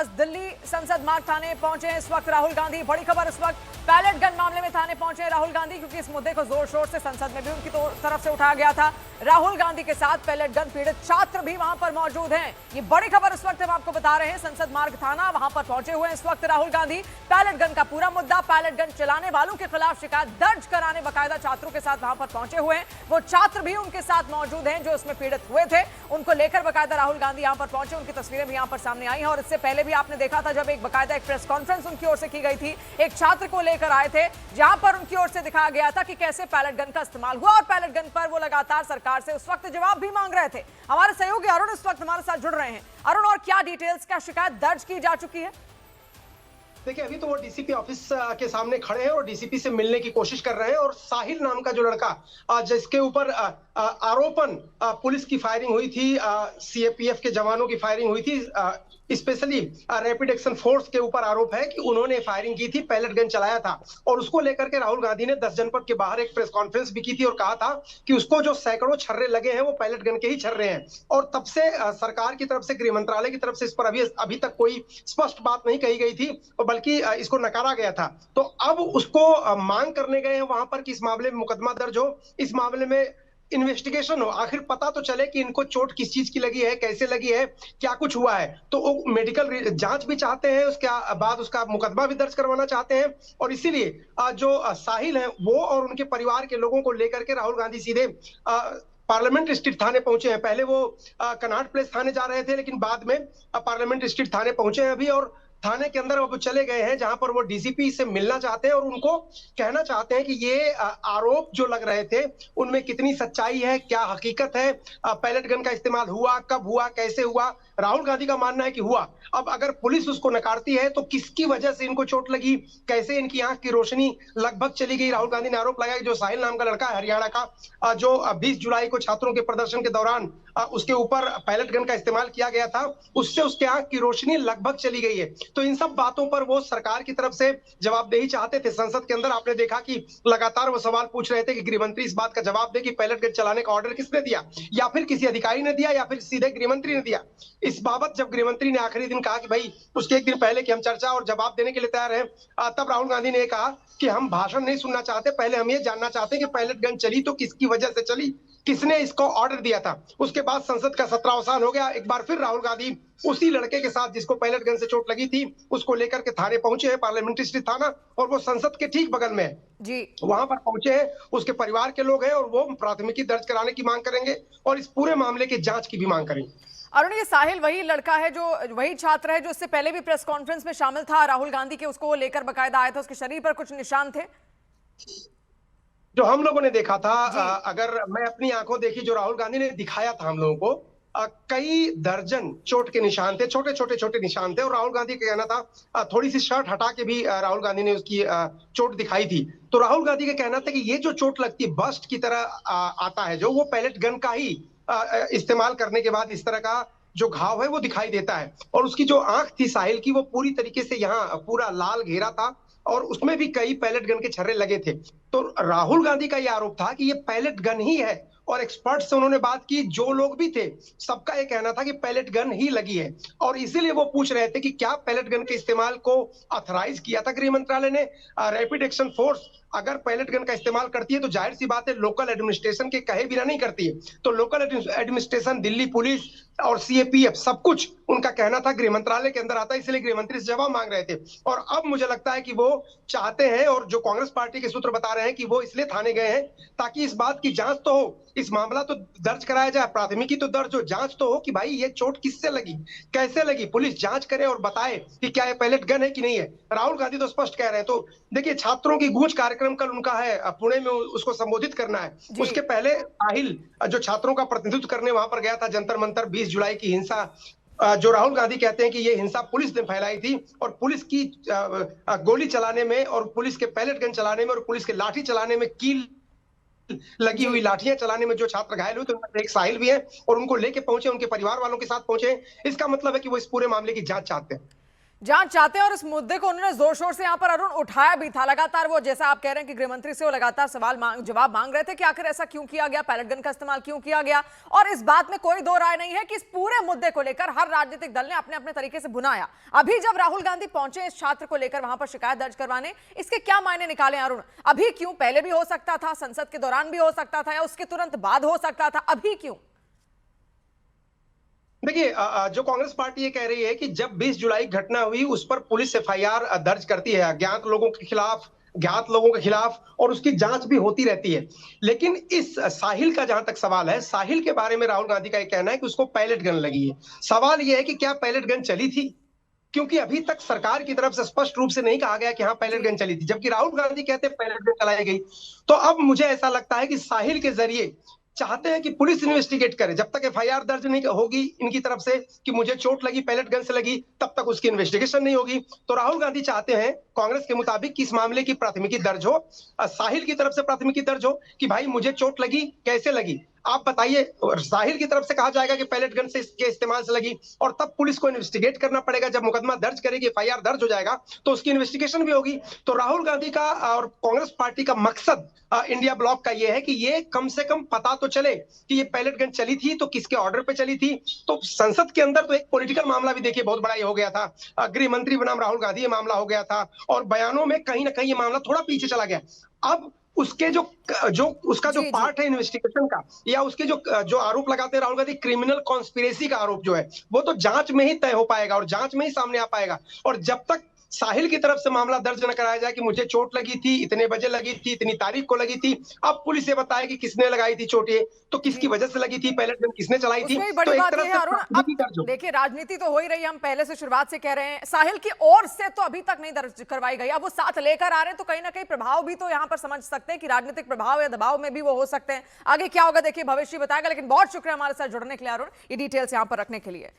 पास दिल्ली संसद मार्ग थाने पहुंचे हैं इस वक्त राहुल गांधी। बड़ी खबर इस वक्त पैलेट गन मामले में थाने पहुंचे हैं राहुल गांधी, क्योंकि इस मुद्दे को जोर शोर से संसद में भी उनकी तरफ से उठाया गया था। राहुल गांधी के साथ पैलेट गन पीड़ित छात्र भी वहां पर मौजूद हैं। ये बड़ी खबर इस वक्त हम आपको बता रहे हैं। संसद मार्ग थाना वहां पर पहुंचे हुए हैं इस वक्त राहुल गांधी। पैलेट गन का पूरा मुद्दा, पैलेट गन चलाने वालों के खिलाफ शिकायत दर्ज कराने बाकायदा छात्रों के साथ वहां पर पहुंचे हुए हैं। वो छात्र भी उनके साथ मौजूद हैं जो उसमें पीड़ित हुए थे, उनको लेकर बाकायदा राहुल गांधी यहां पर पहुंचे। उनकी तस्वीरें भी यहां पर सामने आई हैं और इससे पहले भी आपने देखा था जब एक बाकायदा एक प्रेस कॉन्फ्रेंस उनकी ओर से की गई थी, एक छात्र को लेकर आए थे जहां पर उनकी ओर से दिखाया गया था कि कैसे पैलेट गन का इस्तेमाल हुआ और पैलेट गन पर वो लगातार सरकार से उस वक्त जवाब भी मांग रहे थे। हमारे सहयोगी अरुण इस वक्त हमारे साथ जुड़ रहे हैं। अरुण, और क्या डिटेल्स, क्या शिकायत दर्ज की जा चुकी है? देखिए, अभी तो वो डीसीपी ऑफिस के सामने खड़े हैं और डीसीपी से मिलने की कोशिश कर रहे हैं। और साहिल नाम का जो लड़का जिसके ऊपर आरोपन पुलिस की फायरिंग हुई थी, सीएपीएफ के जवानों की फायरिंग हुई थी, स्पेशली रैपिड एक्शन फोर्स के ऊपर आरोप है कि उन्होंने फायरिंग की थी, पैलेट गन चलाया था। और उसको लेकर के राहुल गांधी ने 10 जनपद के बाहर एक प्रेस कॉन्फ्रेंस भी की थी और कहा था कि उसको जो सैकड़ों छर्रे लगे हैं वो पैलेट गन के ही छर्रे हैं। और तब से सरकार की तरफ से, गृह मंत्रालय की तरफ से इस पर अभी तक कोई स्पष्ट बात नहीं कही गई थी, बल्कि इसको नकारा गया था। तो अब उसको मांग करने गए हैं वहां पर कि इस मामले में मुकदमा दर्ज हो, इस मामले में इन्वेस्टिगेशन हो, आखिर पता तो चले कि इनको चोट किस चीज की लगी है, कैसे लगी है, क्या कुछ हुआ है। तो वो मेडिकल जांच भी चाहते हैं, उसके बाद उसका मुकदमा भी दर्ज करवाना चाहते हैं। और इसीलिए जो साहिल है वो और उनके परिवार के लोगों को लेकर के राहुल गांधी सीधे पार्लियामेंट स्ट्रीट थाने पहुंचे हैं। पहले वो कनॉट प्लेस थाने जा रहे थे, लेकिन बाद में पार्लियामेंट स्ट्रीट थाने पहुंचे हैं अभी। और थाने के अंदर वो चले गए हैं जहां पर वो डीसीपी से मिलना चाहते हैं और उनको कहना चाहते हैं कि ये आरोप जो लग रहे थे उनमें कितनी सच्चाई है, क्या हकीकत है, पैलेट गन का इस्तेमाल हुआ, कब हुआ, कैसे हुआ। राहुल गांधी का मानना है कि हुआ। अब अगर पुलिस उसको नकारती है तो किसकी वजह से इनको चोट लगी, कैसे इनकी आंख की रोशनी लगभग चली गई। राहुल गांधी ने आरोप लगाया कि जो साहिल नाम का लड़का है हरियाणा का, जो 20 जुलाई को छात्रों के प्रदर्शन के दौरान उसके ऊपर पैलेट गन का इस्तेमाल किया गया था, उससे उसके आंख की रोशनी लगभग चली गई है। तो इन सब बातों पर वो सरकार की तरफ से जवाबदेही चाहते थे। संसद के अंदर आपने देखा कि लगातार वो सवाल पूछ रहे थे कि गृह मंत्री इस बात का जवाब दे कि पैलेट गन चलाने का ऑर्डर किसने दिया, या फिर किसी अधिकारी ने दिया, या फिर सीधे गृह मंत्री ने दिया। इस बाबत जब गृह मंत्री ने आखिरी दिन कहा कि भाई उसके एक दिन पहले कि हम चर्चा और जवाब देने के लिए तैयार हैं, तब राहुल गांधी ने कहा कि हम भाषण नहीं सुनना चाहते, पहले हम ये जानना चाहते हैं कि पैलेट गन चली तो किसकी वजह से चली, किसने इसको ऑर्डर दिया था। उसके बाद संसद का सत्र अवसान हो गया। एक बार फिर राहुल गांधी उसी लड़के के साथ जिसको पैलेट गन से चोट लगी थी उसको लेकर के थाने पहुंचे हैं, पार्लियामेंट्री स्ट्रीट थाना, और वो संसद के ठीक बगल में है जी। वहां पर पहुंचे हैं। उसके परिवार के लोग हैं और वो प्राथमिकी दर्ज कराने की मांग करेंगे और इस पूरे मामले की जांच की भी मांग करेंगे। अरुण, ये साहिल वही लड़का है, जो वही छात्र है जो इससे पहले भी प्रेस कॉन्फ्रेंस में शामिल था राहुल गांधी के, उसको लेकर बाकायदा आया था, उसके शरीर पर कुछ निशान थे जो हम लोगों ने देखा था। अगर मैं अपनी आंखों देखी, जो राहुल गांधी ने दिखाया था हम लोगों को, कई दर्जन चोट के निशान थे, छोटे छोटे निशान थे। और राहुल गांधी का कहना था, थोड़ी सी शर्ट हटा के भी राहुल गांधी ने उसकी चोट दिखाई थी। तो राहुल गांधी का कहना था कि ये जो चोट लगती है बस्ट की तरह आता है, जो वो पैलेट गन का ही इस्तेमाल करने के बाद इस तरह का जो घाव है वो दिखाई देता है। और उसकी जो आंख थी साहिल की, वो पूरी तरीके से यहाँ पूरा लाल घेरा था और उसमें भी कई पैलेट गन के छर्रे लगे थे। तो राहुल गांधी का यह आरोप था कि ये पैलेट गन ही है। और एक्सपर्ट से उन्होंने बात की, जो लोग भी थे सबका यह कहना था कि पैलेट गन ही लगी है। और इसीलिए वो पूछ रहे थे कि क्या पैलेट गन के इस्तेमाल को ऑथराइज किया था गृह मंत्रालय ने। रैपिड एक्शन फोर्स अगर पैलेट गन का इस्तेमाल करती है तो जाहिर सी बात है लोकल एडमिनिस्ट्रेशन के कहे बिना नहीं करती है। तो लोकल एडमिनिस्ट्रेशन, दिल्ली पुलिस और सीएपीएफ, सब कुछ उनका कहना था गृह मंत्रालय के अंदर आता है, इसलिए गृह मंत्री से जवाब मांग रहे थे। और अब मुझे लगता है कि वो चाहते हैं, और जो कांग्रेस पार्टी के सूत्र बता रहे हैं कि वो इसलिए थाने गए हैं ताकि इस बात की जांच तो हो, इस मामला तो दर्ज कराया जाए, प्राथमिकी तो दर्ज हो, जांच तो हो कि भाई ये चोट किससे लगी, कैसे लगी, पुलिस जांच करे और बताए कि क्या ये पैलेट गन है कि नहीं है। राहुल गांधी तो स्पष्ट कह रहे हैं। तो देखिए, छात्रों की गूंज कार्यक्रम कल उनका है, पुणे में उसको संबोधित करना है। उसके पहले साहिल जो छात्रों का प्रतिनिधित्व करने वहां पर गया था जंतर मंतर, 20 जुलाई की हिंसा, जो राहुल गांधी कहते हैं कि ये हिंसा पुलिस ने फैलाई थी, और पुलिस की गोली चलाने में और पुलिस के पैलेट गन चलाने में और पुलिस के लाठी चलाने में, कील लगी हुई लाठियां चलाने में जो छात्र घायल हुए, तो उनमें एक साहिल भी है। और उनको लेके पहुंचे, उनके परिवार वालों के साथ पहुंचे। इसका मतलब है कि वो इस पूरे मामले की जांच चाहते हैं। जांच चाहते हैं और इस मुद्दे को उन्होंने जोर शोर से यहां पर अरुण उठाया भी था। लगातार वो, जैसा आप कह रहे हैं कि गृह मंत्री से वो लगातार जवाब मांग रहे थे कि आखिर ऐसा क्यों किया गया, पैलेट गन का इस्तेमाल क्यों किया गया। और इस बात में कोई दो राय नहीं है कि इस पूरे मुद्दे को लेकर हर राजनीतिक दल ने अपने अपने तरीके से भुनाया। अभी जब राहुल गांधी पहुंचे इस छात्र को लेकर वहां पर शिकायत दर्ज करवाने, इसके क्या मायने निकाले अरुण? अभी क्यों? पहले भी हो सकता था, संसद के दौरान भी हो सकता था, या उसके तुरंत बाद हो सकता था, अभी क्यों? देखिए, जो कांग्रेस पार्टी ये कह रही है कि जब 20 जुलाई घटना हुई उस पर पुलिस एफआईआर दर्ज करती है अज्ञात लोगों के खिलाफ, ज्ञात लोगों के खिलाफ, और उसकी जांच भी होती रहती है। लेकिन इस साहिल का जहां तक सवाल है, साहिल के बारे में राहुल गांधी का ये कहना है कि उसको पैलेट गन लगी है। सवाल यह है कि क्या पैलेट गन चली थी, क्योंकि अभी तक सरकार की तरफ से स्पष्ट रूप से नहीं कहा गया कि हाँ पैलेट गन चली थी, जबकि राहुल गांधी कहते हैं पैलेट गन चलाई गई। तो अब मुझे ऐसा लगता है कि साहिल के जरिए चाहते हैं कि पुलिस इन्वेस्टिगेट करे। जब तक एफआईआर दर्ज नहीं होगी इनकी तरफ से कि मुझे चोट लगी पैलेट गन से लगी, तब तक उसकी इन्वेस्टिगेशन नहीं होगी। तो राहुल गांधी चाहते हैं कांग्रेस के मुताबिक कि इस मामले की प्राथमिकी दर्ज हो, साहिल की तरफ से प्राथमिकी दर्ज हो कि भाई मुझे चोट लगी, कैसे लगी आप बताइए। और साहिल की तरफ से कहा जाएगा कि पैलेट गन से के इस्तेमाल से लगी, और तब पुलिस को इन्वेस्टिगेट करना पड़ेगा। जब मुकदमा दर्ज करेगी, एफआईआर दर्ज हो जाएगा, तो उसकी इन्वेस्टिगेशन भी होगी। तो राहुल गांधी का और कांग्रेस पार्टी का मकसद इंडिया ब्लॉक का यह है कि ये कम से कम पता तो चले कि ये पैलेट गन चली थी तो किसके ऑर्डर पे चली थी। तो संसद के अंदर तो एक पॉलिटिकल मामला भी देखिए बहुत बड़ा ये हो गया था, गृह मंत्री बनाम राहुल गांधी ये मामला हो गया था, और बयानों में कहीं ना कहीं ये मामला थोड़ा पीछे चला गया। अब उसके जो जो उसका जो जी, जी। पार्ट है इन्वेस्टिगेशन का, या उसके जो जो आरोप लगाते हैं राहुल गांधी, क्रिमिनल कॉन्स्पिरेसी का आरोप जो है, वो तो जांच में ही तय हो पाएगा और जांच में ही सामने आ पाएगा। और जब तक साहिल की तरफ से मामला दर्ज न कराया जाए कि मुझे चोट लगी थी, इतने बजे लगी थी, इतनी तारीख को लगी थी, अब पुलिस ये बताए कि किसने लगाई थी चोट, ये तो किसकी जी, वजह से लगी थी, पैलेट गन किसने चलाई थी, उसमें भी तो बड़ी एक बात तरह यह से है अरुण, अब प्राथमिकी दर्ज हो। देखिए राजनीति तो हो ही रही है, हम पहले से शुरुआत से कह रहे हैं, साहिल की ओर से तो अभी तक नहीं दर्ज करवाई गई। अब वो साथ लेकर आ रहे हैं तो कहीं ना कहीं प्रभाव भी तो यहां पर समझ सकते हैं कि राजनीतिक प्रभाव या दबाव में भी वो हो सकते हैं। आगे क्या होगा देखिए भविष्य बताएगा। लेकिन बहुत शुक्रिया हमारे साथ जुड़ने के लिए अरुण, ये डिटेल्स यहां पर रखने के लिए।